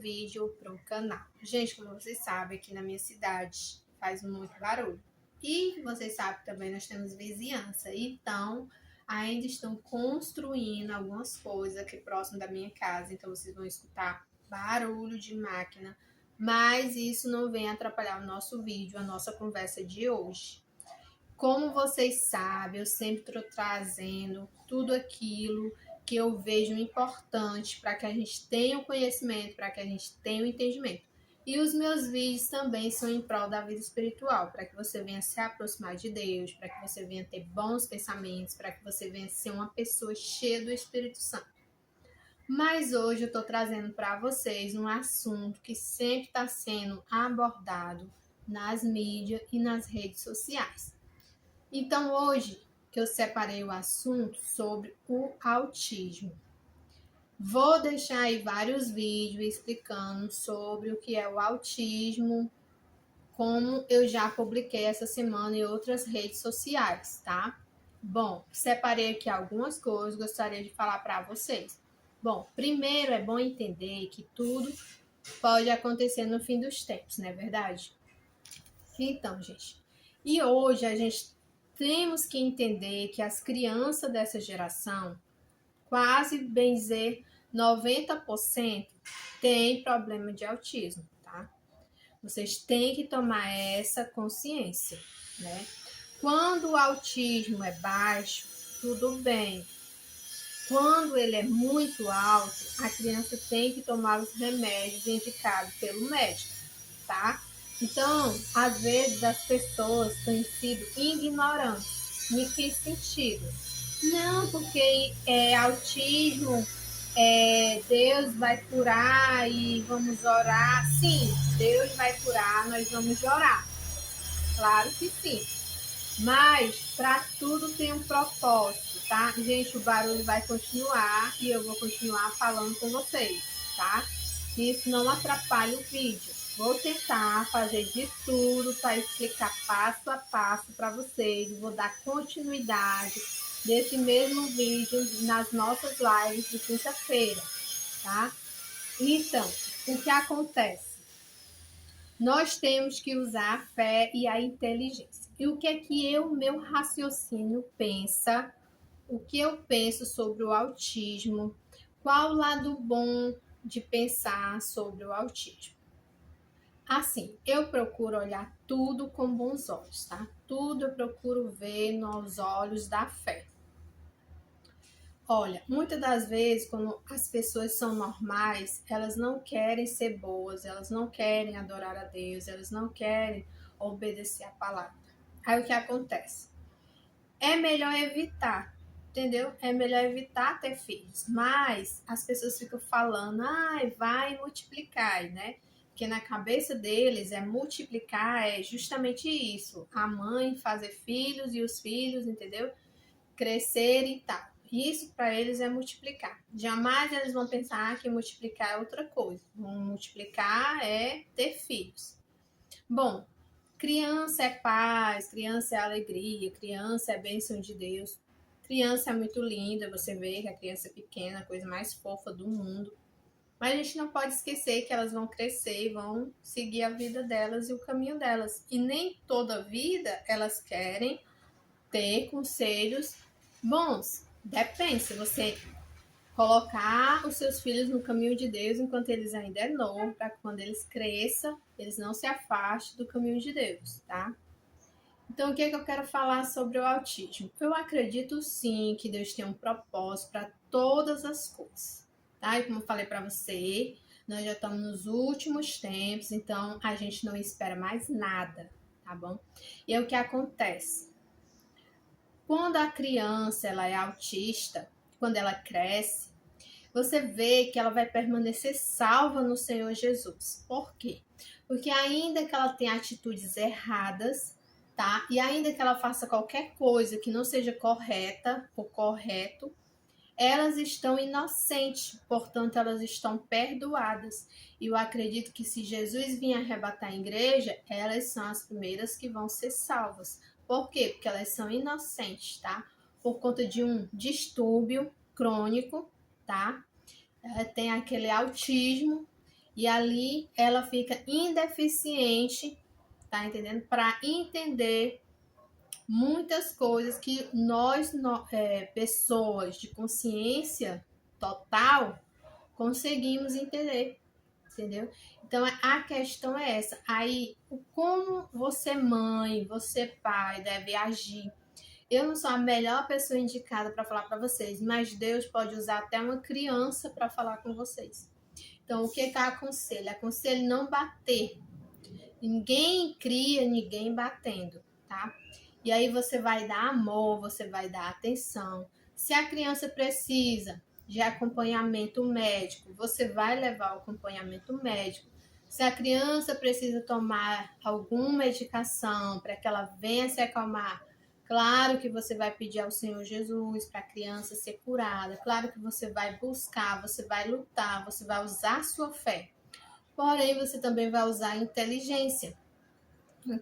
vídeo para o canal. Gente, como vocês sabem, aqui na minha cidade faz muito barulho. E vocês sabem também, nós temos vizinhança. Então, ainda estão construindo algumas coisas aqui próximo da minha casa. Então, vocês vão escutar barulho de máquina. Mas isso não vem atrapalhar o nosso vídeo, a nossa conversa de hoje. Como vocês sabem, eu sempre estou trazendo tudo aquilo que eu vejo importante para que a gente tenha o conhecimento, para que a gente tenha o entendimento. E os meus vídeos também são em prol da vida espiritual, para que você venha se aproximar de Deus, para que você venha ter bons pensamentos, para que você venha ser uma pessoa cheia do Espírito Santo. Mas hoje eu estou trazendo para vocês um assunto que sempre está sendo abordado nas mídias e nas redes sociais. Então, hoje que eu separei o assunto sobre o autismo. Vou deixar aí vários vídeos explicando sobre o que é o autismo, como eu já publiquei essa semana em outras redes sociais, tá? Bom, separei aqui algumas coisas, gostaria de falar para vocês. Bom, primeiro é bom entender que tudo pode acontecer no fim dos tempos, não é verdade? Então, gente, e hoje a gente temos que entender que as crianças dessa geração, quase bem dizer 90%, têm problema de autismo, tá? Vocês têm que tomar essa consciência, né? Quando o autismo é baixo, tudo bem. Quando ele é muito alto, a criança tem que tomar os remédios indicados pelo médico, tá? Então, às vezes as pessoas têm sido ignorantes. Em que sentido? Não, porque autismo, Deus vai curar e vamos orar. Sim, Deus vai curar, nós vamos orar. Claro que sim. Mas para tudo tem um propósito, tá? Gente, o barulho vai continuar e eu vou continuar falando com vocês, tá? Isso não atrapalha o vídeo. Vou tentar fazer de tudo para explicar passo a passo para vocês. Vou dar continuidade desse mesmo vídeo nas nossas lives de quinta-feira, tá? Então, o que acontece? Nós temos que usar a fé e a inteligência. E o que é que meu raciocínio pensa? O que eu penso sobre o autismo? Qual o lado bom de pensar sobre o autismo? Assim, eu procuro olhar tudo com bons olhos, tá? Tudo eu procuro ver nos olhos da fé. Olha, muitas das vezes, quando as pessoas são normais, elas não querem ser boas, elas não querem adorar a Deus, elas não querem obedecer a palavra. Aí o que acontece? É melhor evitar, entendeu? É melhor evitar ter filhos. Mas as pessoas ficam falando, vai multiplicar, né? Porque na cabeça deles multiplicar é justamente isso. A mãe fazer filhos e os filhos, entendeu? Crescer e tal. Isso para eles é multiplicar. Jamais eles vão pensar que multiplicar é outra coisa. Multiplicar é ter filhos. Bom, criança é paz, criança é alegria, criança é bênção de Deus. Criança é muito linda, você vê que a criança é pequena, a coisa mais fofa do mundo. Mas a gente não pode esquecer que elas vão crescer e vão seguir a vida delas e o caminho delas. E nem toda vida elas querem ter conselhos bons. Depende, se você colocar os seus filhos no caminho de Deus enquanto eles ainda é novo, para que quando eles cresçam, eles não se afastem do caminho de Deus, tá? Então, o que é que eu quero falar sobre o autismo? Eu acredito sim que Deus tem um propósito para todas as coisas, tá? E como eu falei para você, nós já estamos nos últimos tempos, então a gente não espera mais nada, tá bom? E é o que acontece. Quando a criança ela é autista, quando ela cresce, você vê que ela vai permanecer salva no Senhor Jesus. Por quê? Porque ainda que ela tenha atitudes erradas, tá? E ainda que ela faça qualquer coisa que não seja correta ou correto, elas estão inocentes, portanto elas estão perdoadas. E eu acredito que se Jesus vir arrebatar a igreja, elas são as primeiras que vão ser salvas. Por quê? Porque elas são inocentes, tá? Por conta de um distúrbio crônico, tá? Tem aquele autismo E ali ela fica indeficiente, tá entendendo? Para entender muitas coisas que nós, pessoas de consciência total, conseguimos entender, entendeu? Então a questão é essa. Aí, como você, mãe, você, pai, deve agir. Eu não sou a melhor pessoa indicada para falar para vocês, mas Deus pode usar até uma criança para falar com vocês. Então, o que aconselho? Aconselho não bater. Ninguém cria ninguém batendo, tá? E aí você vai dar amor, você vai dar atenção. Se a criança precisa de acompanhamento médico, você vai levar o acompanhamento médico. Se a criança precisa tomar alguma medicação para que ela venha se acalmar, claro que você vai pedir ao Senhor Jesus para a criança ser curada. Claro que você vai buscar, você vai lutar, você vai usar sua fé. Porém, você também vai usar a inteligência.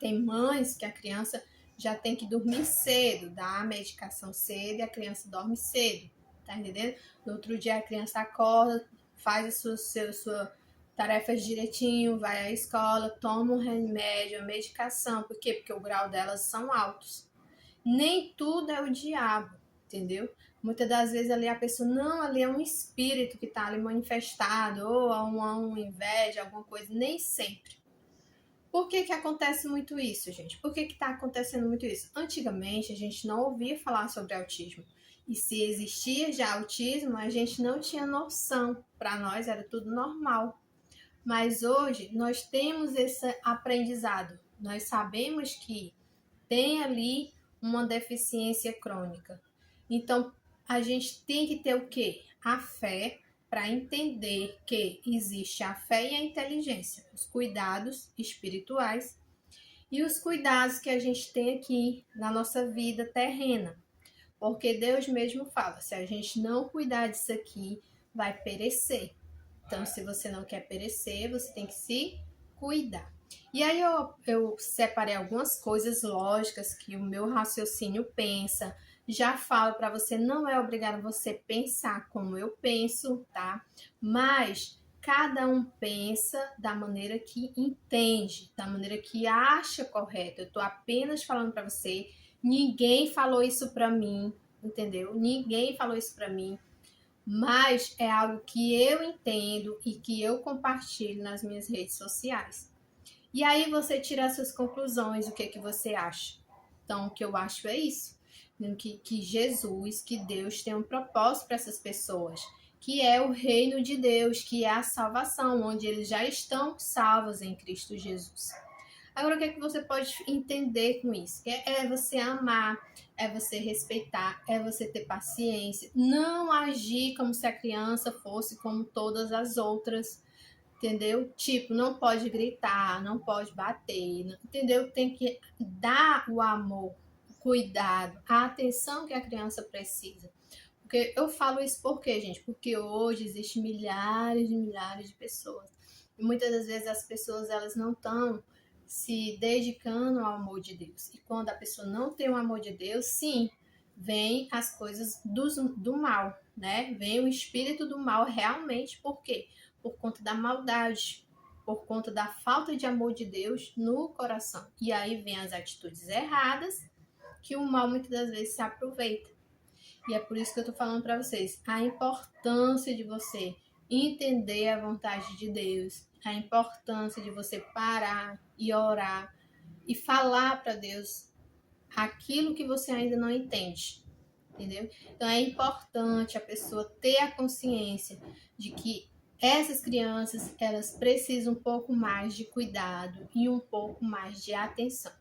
Tem mães que a criança já tem que dormir cedo, dá a medicação cedo e a criança dorme cedo, tá entendendo? No outro dia a criança acorda, faz as suas tarefas direitinho, vai à escola, toma um remédio, a medicação. Por quê? Porque o grau delas são altos. Nem tudo é o diabo, entendeu? Muitas das vezes ali a pessoa, não, ali é um espírito que está ali manifestado, ou uma inveja, alguma coisa, nem sempre. Por que acontece muito isso, gente? Por que está acontecendo muito isso? Antigamente a gente não ouvia falar sobre autismo. E se existia já autismo, a gente não tinha noção. Para nós era tudo normal. Mas hoje nós temos esse aprendizado. Nós sabemos que tem ali uma deficiência crônica. Então, a gente tem que ter o quê? A fé para entender que existe a fé e a inteligência, os cuidados espirituais e os cuidados que a gente tem aqui na nossa vida terrena. Porque Deus mesmo fala, se a gente não cuidar disso aqui, vai perecer. Então, se você não quer perecer, você tem que se cuidar. E aí eu separei algumas coisas lógicas que o meu raciocínio pensa. Já falo para você, não é obrigado você pensar como eu penso, tá? Mas cada um pensa da maneira que entende, da maneira que acha correto. Eu tô apenas falando para você, ninguém falou isso para mim, entendeu? Ninguém falou isso para mim. Mas é algo que eu entendo e que eu compartilho nas minhas redes sociais. E aí você tira as suas conclusões, o que que você acha. Então, o que eu acho é isso, que Jesus, que Deus tem um propósito para essas pessoas, que é o reino de Deus, que é a salvação, onde eles já estão salvos em Cristo Jesus. Agora, o que é que você pode entender com isso? É você amar, é você respeitar, é você ter paciência, não agir como se a criança fosse como todas as outras, entendeu? Tipo, não pode gritar, não pode bater, entendeu? Tem que dar o amor, o cuidado, a atenção que a criança precisa. Porque eu falo isso por quê, gente? Porque hoje existem milhares e milhares de pessoas. E muitas das vezes as pessoas elas não estão se dedicando ao amor de Deus. E quando a pessoa não tem o amor de Deus, sim, vem as coisas do mal, né? Vem o espírito do mal realmente, por quê? Por conta da maldade, por conta da falta de amor de Deus no coração. E aí vem as atitudes erradas que o mal muitas das vezes se aproveita. E é por isso que eu tô falando para vocês a importância de você entender a vontade de Deus, a importância de você parar e orar e falar para Deus aquilo que você ainda não entende, entendeu? Então é importante a pessoa ter a consciência de que essas crianças, elas precisam um pouco mais de cuidado e um pouco mais de atenção.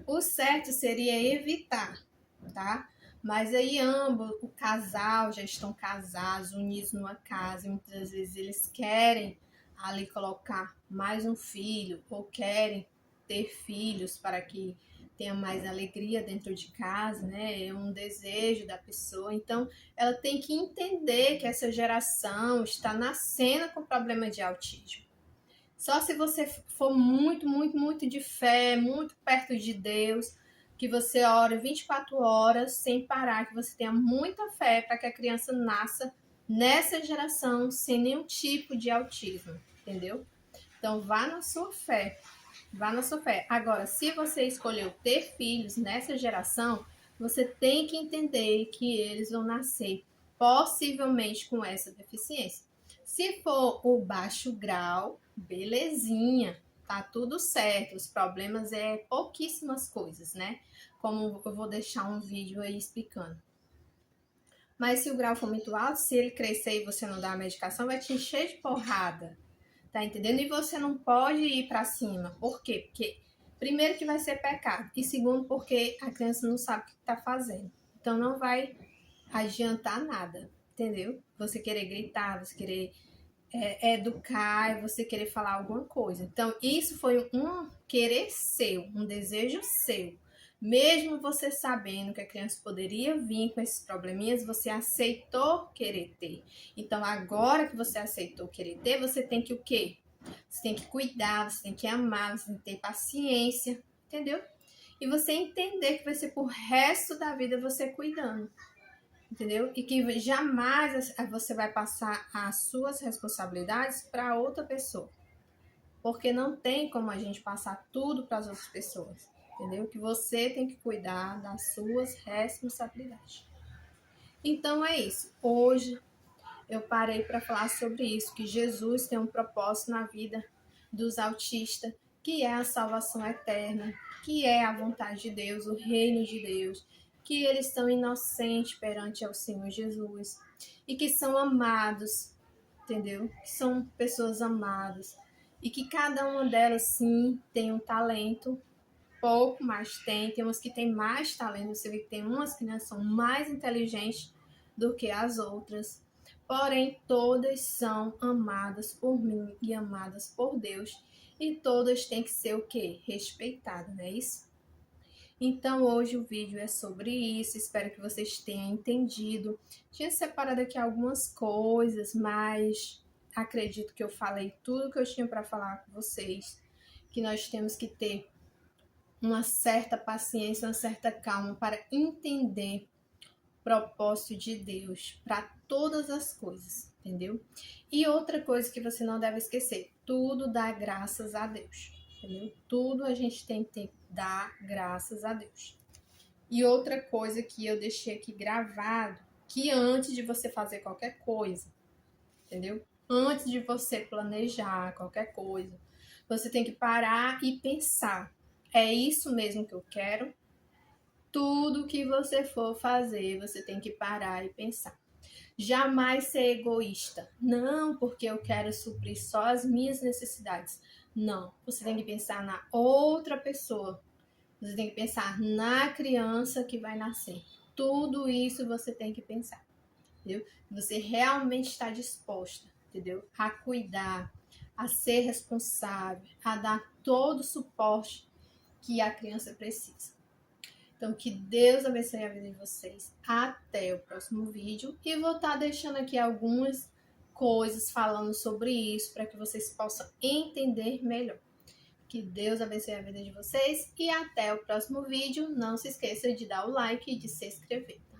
O certo seria evitar, tá? Mas aí ambos, o casal já estão casados, unidos numa casa, e muitas vezes eles querem ali colocar mais um filho ou querem ter filhos para que tenha mais alegria dentro de casa, né? É um desejo da pessoa. Então, ela tem que entender que essa geração está nascendo com problema de autismo. Só se você for muito, muito, muito de fé, muito perto de Deus, que você ore 24 horas sem parar, que você tenha muita fé para que a criança nasça nessa geração sem nenhum tipo de autismo, entendeu? Então vá na sua fé, vá na sua fé. Agora, se você escolheu ter filhos nessa geração, você tem que entender que eles vão nascer possivelmente com essa deficiência. Se for o baixo grau, belezinha, tá tudo certo. Os problemas é pouquíssimas coisas, né? Como eu vou deixar um vídeo aí explicando. Mas se o grau for muito alto, se ele crescer e você não dar a medicação, vai te encher de porrada. Tá entendendo? E você não pode ir para cima. Por quê? Porque, primeiro, que vai ser pecado. E segundo, porque a criança não sabe o que está fazendo. Então, não vai adiantar nada. Entendeu? Você querer gritar, você querer educar, você querer falar alguma coisa. Então, isso foi um querer seu, um desejo seu. Mesmo você sabendo que a criança poderia vir com esses probleminhas, você aceitou querer ter. Então, agora que você aceitou querer ter, você tem que o quê? Você tem que cuidar, você tem que amar, você tem que ter paciência, entendeu? E você entender que vai ser pro resto da vida você cuidando, entendeu? E que jamais você vai passar as suas responsabilidades para outra pessoa. Porque não tem como a gente passar tudo para as outras pessoas, entendeu? Que você tem que cuidar das suas responsabilidades. Então é isso. Hoje eu parei para falar sobre isso, que Jesus tem um propósito na vida dos autistas, que é a salvação eterna, que é a vontade de Deus, o reino de Deus, que eles são inocentes perante ao Senhor Jesus e que são amados, entendeu? Que são pessoas amadas e que cada uma delas sim tem um talento, pouco, mas tem umas que tem mais talento, você vê que tem umas que são mais inteligentes do que as outras. Porém, todas são amadas por mim e amadas por Deus. E todas têm que ser o quê? Respeitadas, não é isso? Então, hoje o vídeo é sobre isso. Espero que vocês tenham entendido. Tinha separado aqui algumas coisas, mas acredito que eu falei tudo que eu tinha para falar com vocês. Que nós temos que ter uma certa paciência, uma certa calma para entender o propósito de Deus para todas as coisas, entendeu? E outra coisa que você não deve esquecer, tudo dá graças a Deus, entendeu? Tudo a gente tem que dar graças a Deus. E outra coisa que eu deixei aqui gravado, que antes de você fazer qualquer coisa, entendeu? Antes de você planejar qualquer coisa, você tem que parar e pensar. É isso mesmo que eu quero? Tudo que você for fazer, você tem que parar e pensar. Jamais ser egoísta. Não, porque eu quero suprir só as minhas necessidades. Não, você tem que pensar na outra pessoa. Você tem que pensar na criança que vai nascer. Tudo isso você tem que pensar, entendeu? Você realmente está disposta, entendeu? A cuidar, a ser responsável, a dar todo o suporte que a criança precisa. Então, que Deus abençoe a vida de vocês. Até o próximo vídeo. E vou estar deixando aqui algumas coisas falando sobre isso para que vocês possam entender melhor. Que Deus abençoe a vida de vocês e até o próximo vídeo. Não se esqueça de dar o like e de se inscrever, tá?